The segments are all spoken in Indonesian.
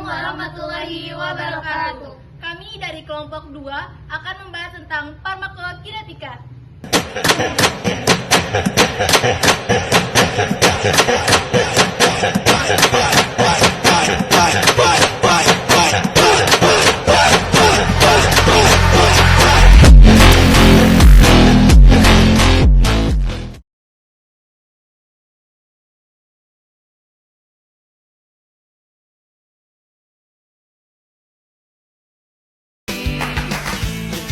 warahmatullahi wabarakatuh. Kami dari kelompok 2 akan membahas tentang farmakokinetika.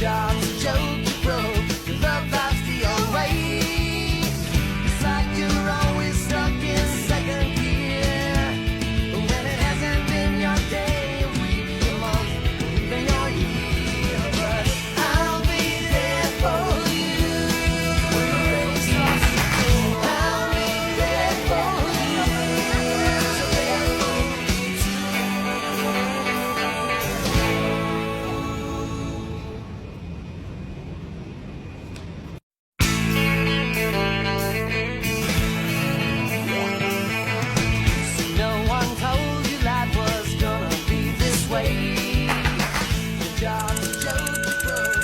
Job's a joke you broke, your love life's the old way. It's like you're always stuck in second gear. When it hasn't been your day, a week, a month, even your year. But I'll be there for you when the rain starts to pour. I'll be there for you, so there for me too. No one told you life was gonna be this way. Your job's a joke you broke.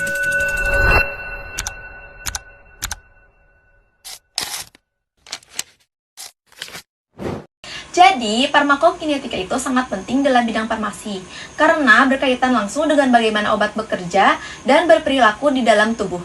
Jadi, farmakokinetika itu sangat penting dalam bidang farmasi karena berkaitan langsung dengan bagaimana obat bekerja dan berperilaku di dalam tubuh.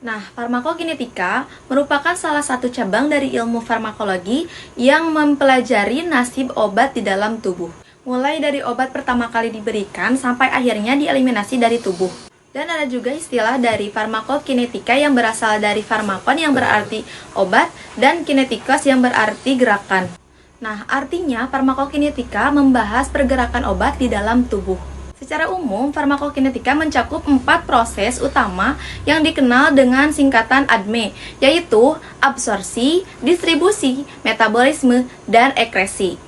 Nah, farmakokinetika merupakan salah satu cabang dari ilmu farmakologi yang mempelajari nasib obat di dalam tubuh. Mulai dari obat pertama kali diberikan sampai akhirnya dieliminasi dari tubuh. Dan ada juga istilah dari farmakokinetika yang berasal dari farmakon yang berarti obat dan kinetikos yang berarti gerakan. Nah, artinya farmakokinetika membahas pergerakan obat di dalam tubuh. Secara umum, farmakokinetika mencakup 4 proses utama yang dikenal dengan singkatan ADME, yaitu absorpsi, distribusi, metabolisme, dan ekresi.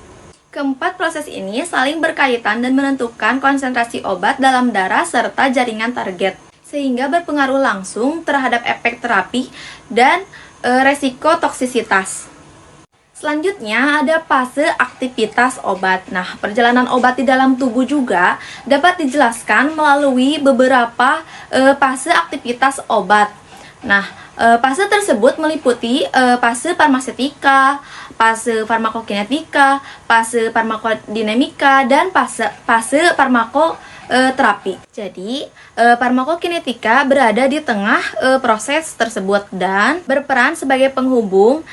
Keempat proses ini saling berkaitan dan menentukan konsentrasi obat dalam darah serta jaringan target, sehingga berpengaruh langsung terhadap efek terapi dan resiko toksisitas. Selanjutnya ada fase aktivitas obat. Nah, perjalanan obat di dalam tubuh juga dapat dijelaskan melalui beberapa fase aktivitas obat. Nah, fase tersebut meliputi fase farmaseutika, fase farmakokinetika, fase farmakodinamika, dan fase farmakoterapi. Jadi, farmakokinetika berada di tengah proses tersebut dan berperan sebagai penghubung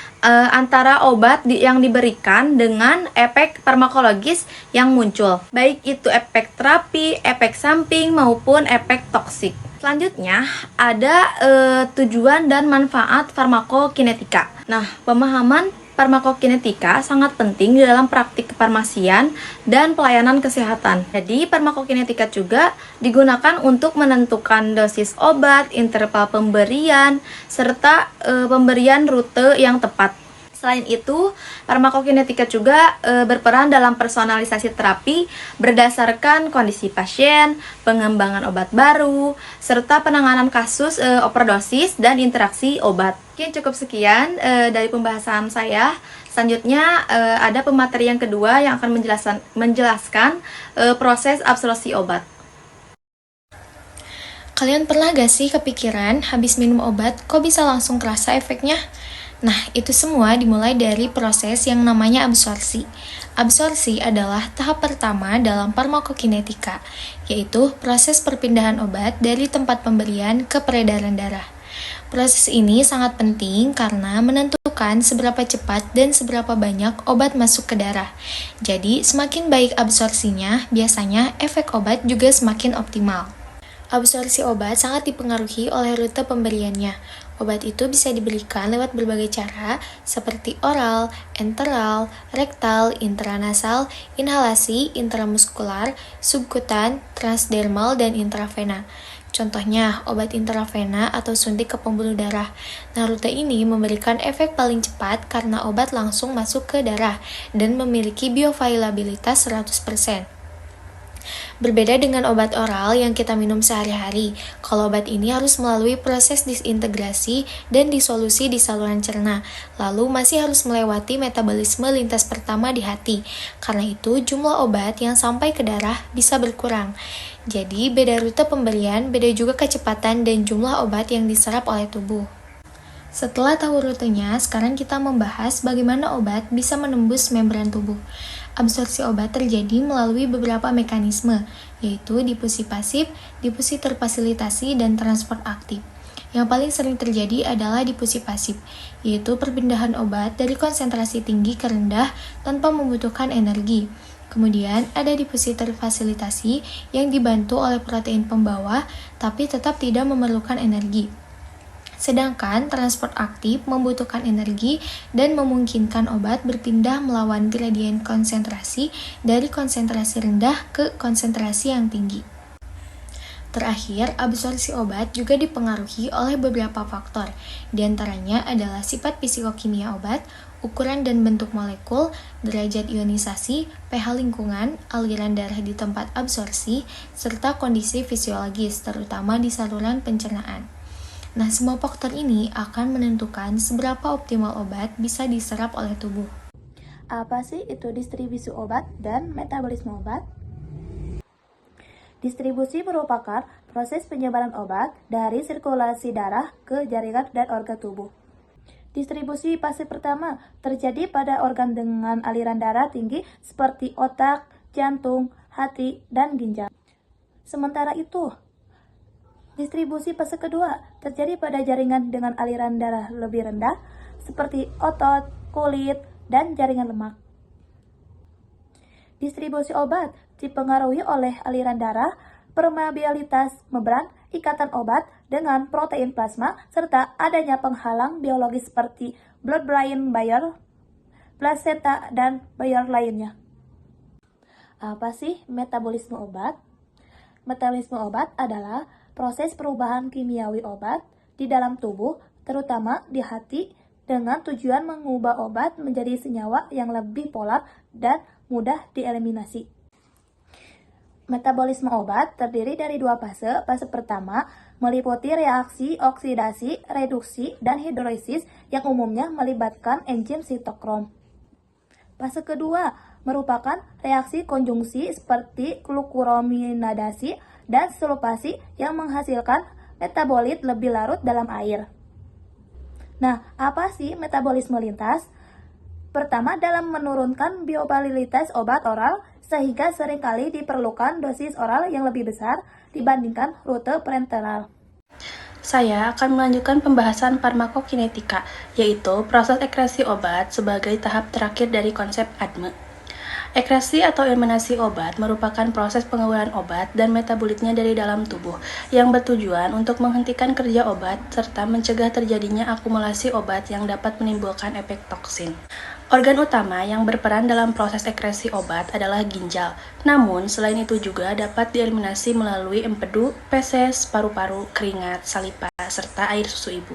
antara obat yang diberikan dengan efek farmakologis yang muncul, baik itu efek terapi, efek samping, maupun efek toksik. Selanjutnya, ada tujuan dan manfaat farmakokinetika. Nah, pemahaman farmakokinetika sangat penting di dalam praktik kefarmasian dan pelayanan kesehatan. Jadi, farmakokinetika juga digunakan untuk menentukan dosis obat, interval pemberian, serta pemberian rute yang tepat. Selain itu, farmakokinetika juga berperan dalam personalisasi terapi berdasarkan kondisi pasien, pengembangan obat baru, serta penanganan kasus overdosis dan interaksi obat. Oke, cukup sekian dari pembahasan saya. Selanjutnya ada pemateri yang kedua yang akan menjelaskan proses absorpsi obat. Kalian pernah gak sih kepikiran habis minum obat kok bisa langsung kerasa efeknya? Nah, itu semua dimulai dari proses yang namanya absorpsi. Absorpsi adalah tahap pertama dalam farmakokinetika, yaitu proses perpindahan obat dari tempat pemberian ke peredaran darah. Proses ini sangat penting karena menentukan seberapa cepat dan seberapa banyak obat masuk ke darah. Jadi, semakin baik absorpsinya, biasanya efek obat juga semakin optimal. Absorpsi obat sangat dipengaruhi oleh rute pemberiannya. Obat itu bisa diberikan lewat berbagai cara seperti oral, enteral, rektal, intranasal, inhalasi, intramuskular, subkutan, transdermal, dan intravena. Contohnya, obat intravena atau suntik ke pembuluh darah. Nah, rute ini memberikan efek paling cepat karena obat langsung masuk ke darah dan memiliki bioavailabilitas 100%. Berbeda dengan obat oral yang kita minum sehari-hari, kalau obat ini harus melalui proses disintegrasi dan disolusi di saluran cerna, lalu masih harus melewati metabolisme lintas pertama di hati. Karena itu, jumlah obat yang sampai ke darah bisa berkurang. Jadi, beda rute pemberian, beda juga kecepatan dan jumlah obat yang diserap oleh tubuh. Setelah tahu rutenya, sekarang kita membahas bagaimana obat bisa menembus membran tubuh. Absorpsi obat terjadi melalui beberapa mekanisme, yaitu difusi pasif, difusi terfasilitasi, dan transport aktif. Yang paling sering terjadi adalah difusi pasif, yaitu perpindahan obat dari konsentrasi tinggi ke rendah tanpa membutuhkan energi. Kemudian ada difusi terfasilitasi yang dibantu oleh protein pembawa, tapi tetap tidak memerlukan energi. Sedangkan transport aktif membutuhkan energi dan memungkinkan obat berpindah melawan gradien konsentrasi dari konsentrasi rendah ke konsentrasi yang tinggi. Terakhir, absorpsi obat juga dipengaruhi oleh beberapa faktor. Di antaranya adalah sifat fisikokimia obat, ukuran dan bentuk molekul, derajat ionisasi, pH lingkungan, aliran darah di tempat absorpsi, serta kondisi fisiologis, terutama di saluran pencernaan. Nah, semua faktor ini akan menentukan seberapa optimal obat bisa diserap oleh tubuh. Apa sih itu distribusi obat dan metabolisme obat? Distribusi merupakan proses penyebaran obat dari sirkulasi darah ke jaringan dan organ tubuh. Distribusi fase pertama terjadi pada organ dengan aliran darah tinggi seperti otak, jantung, hati, dan ginjal. Sementara itu, distribusi fase kedua terjadi pada jaringan dengan aliran darah lebih rendah seperti otot, kulit, dan jaringan lemak. Distribusi obat dipengaruhi oleh aliran darah, permeabilitas membran, ikatan obat dengan protein plasma, serta adanya penghalang biologis seperti blood-brain barrier, plasenta, dan barrier lainnya. Apa sih metabolisme obat? Metabolisme obat adalah proses perubahan kimiawi obat di dalam tubuh, terutama di hati, dengan tujuan mengubah obat menjadi senyawa yang lebih polar dan mudah dieliminasi. Metabolisme obat terdiri dari dua fase. Fase pertama meliputi reaksi oksidasi, reduksi, dan hidrolisis yang umumnya melibatkan enzim sitokrom. Fase kedua merupakan reaksi konjungsi seperti glukurominadasi dan sulfasi yang menghasilkan metabolit lebih larut dalam air. Nah, apa sih metabolisme lintas? Pertama, dalam menurunkan bioavailabilitas obat oral, sehingga seringkali diperlukan dosis oral yang lebih besar dibandingkan rute parenteral. Saya akan melanjutkan pembahasan farmakokinetika, yaitu proses ekskresi obat sebagai tahap terakhir dari konsep ADME. Ekskresi atau eliminasi obat merupakan proses pengeluaran obat dan metabolitnya dari dalam tubuh yang bertujuan untuk menghentikan kerja obat serta mencegah terjadinya akumulasi obat yang dapat menimbulkan efek toksin. Organ utama yang berperan dalam proses ekskresi obat adalah ginjal. Namun, selain itu juga dapat dieliminasi melalui empedu, feses, paru-paru, keringat, saliva, serta air susu ibu.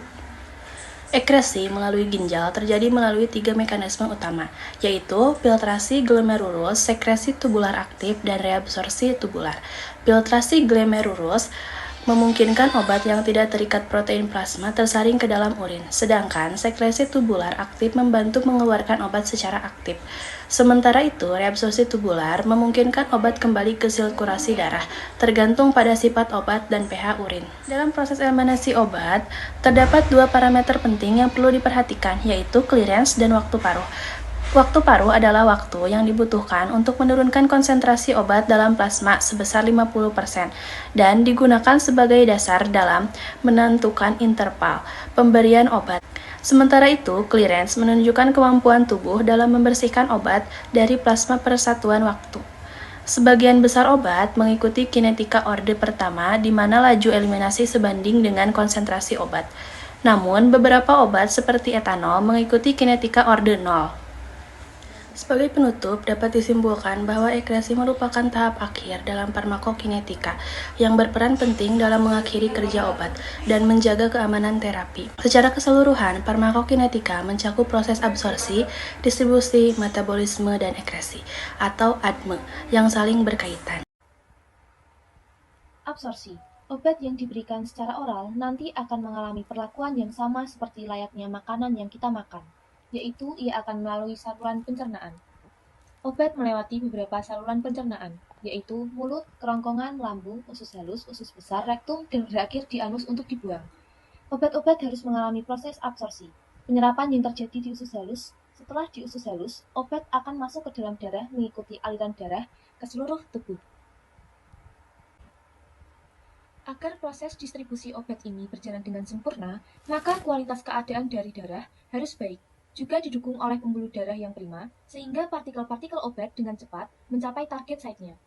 Ekskresi melalui ginjal terjadi melalui 3 mekanisme utama, yaitu filtrasi glomerulus, sekresi tubular aktif, dan reabsorpsi tubular. Filtrasi glomerulus memungkinkan obat yang tidak terikat protein plasma tersaring ke dalam urin, sedangkan sekresi tubular aktif membantu mengeluarkan obat secara aktif. Sementara itu, reabsorpsi tubular memungkinkan obat kembali ke sirkulasi darah, tergantung pada sifat obat dan pH urin. Dalam proses eliminasi obat, terdapat 2 parameter penting yang perlu diperhatikan, yaitu clearance dan waktu paruh. Waktu paruh adalah waktu yang dibutuhkan untuk menurunkan konsentrasi obat dalam plasma sebesar 50% dan digunakan sebagai dasar dalam menentukan interval pemberian obat. Sementara itu, clearance menunjukkan kemampuan tubuh dalam membersihkan obat dari plasma per satuan waktu. Sebagian besar obat mengikuti kinetika orde pertama di mana laju eliminasi sebanding dengan konsentrasi obat. Namun, beberapa obat seperti etanol mengikuti kinetika orde 0. Sebagai penutup, dapat disimpulkan bahwa ekskresi merupakan tahap akhir dalam farmakokinetika yang berperan penting dalam mengakhiri kerja obat dan menjaga keamanan terapi. Secara keseluruhan, farmakokinetika mencakup proses absorpsi, distribusi, metabolisme, dan ekskresi atau ADME yang saling berkaitan. Absorpsi. Obat yang diberikan secara oral nanti akan mengalami perlakuan yang sama seperti layaknya makanan yang kita makan, yaitu ia akan melalui saluran pencernaan. Obat melewati beberapa saluran pencernaan, yaitu mulut, kerongkongan, lambung, usus halus, usus besar, rektum, dan berakhir di anus untuk dibuang. Obat-obat harus mengalami proses absorpsi. Penyerapan yang terjadi di usus halus. Setelah di usus halus, obat akan masuk ke dalam darah mengikuti aliran darah ke seluruh tubuh. Agar proses distribusi obat ini berjalan dengan sempurna, maka kualitas keadaan dari darah harus baik, juga didukung oleh pembuluh darah yang prima, sehingga partikel-partikel obat dengan cepat mencapai target site-nya.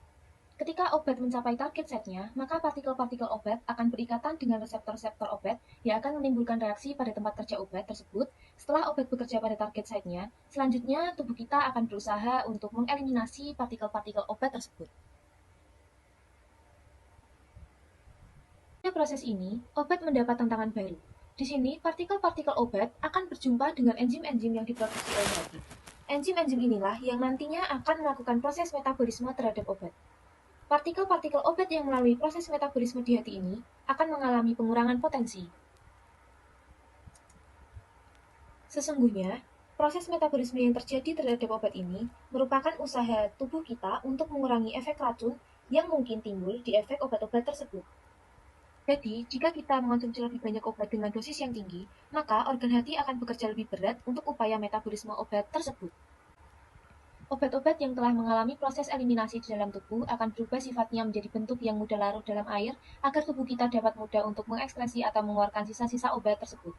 Ketika obat mencapai target site-nya, maka partikel-partikel obat akan berikatan dengan reseptor-reseptor obat yang akan menimbulkan reaksi pada tempat kerja obat tersebut. Setelah obat bekerja pada target site-nya, selanjutnya tubuh kita akan berusaha untuk mengeliminasi partikel-partikel obat tersebut. Pada proses ini, obat mendapat tantangan baru. Di sini, partikel-partikel obat akan berjumpa dengan enzim-enzim yang diproduksi oleh hati. Enzim-enzim inilah yang nantinya akan melakukan proses metabolisme terhadap obat. Partikel-partikel obat yang melalui proses metabolisme di hati ini akan mengalami pengurangan potensi. Sesungguhnya, proses metabolisme yang terjadi terhadap obat ini merupakan usaha tubuh kita untuk mengurangi efek racun yang mungkin timbul di efek obat-obat tersebut. Jadi, jika kita mengonsumsi lebih banyak obat dengan dosis yang tinggi, maka organ hati akan bekerja lebih berat untuk upaya metabolisme obat tersebut. Obat-obat yang telah mengalami proses eliminasi di dalam tubuh akan berubah sifatnya menjadi bentuk yang mudah larut dalam air agar tubuh kita dapat mudah untuk mengekskresi atau mengeluarkan sisa-sisa obat tersebut.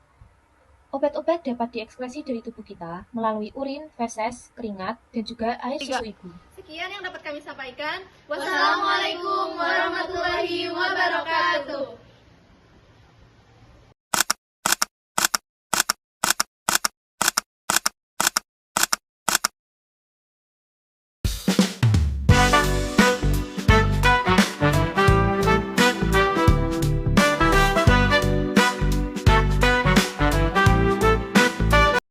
Obat-obat dapat diekskresi dari tubuh kita melalui urin, feses, keringat, dan juga air susu ibu. Sekian yang dapat kami sampaikan. Wassalamualaikum warahmatullahi wabarakatuh.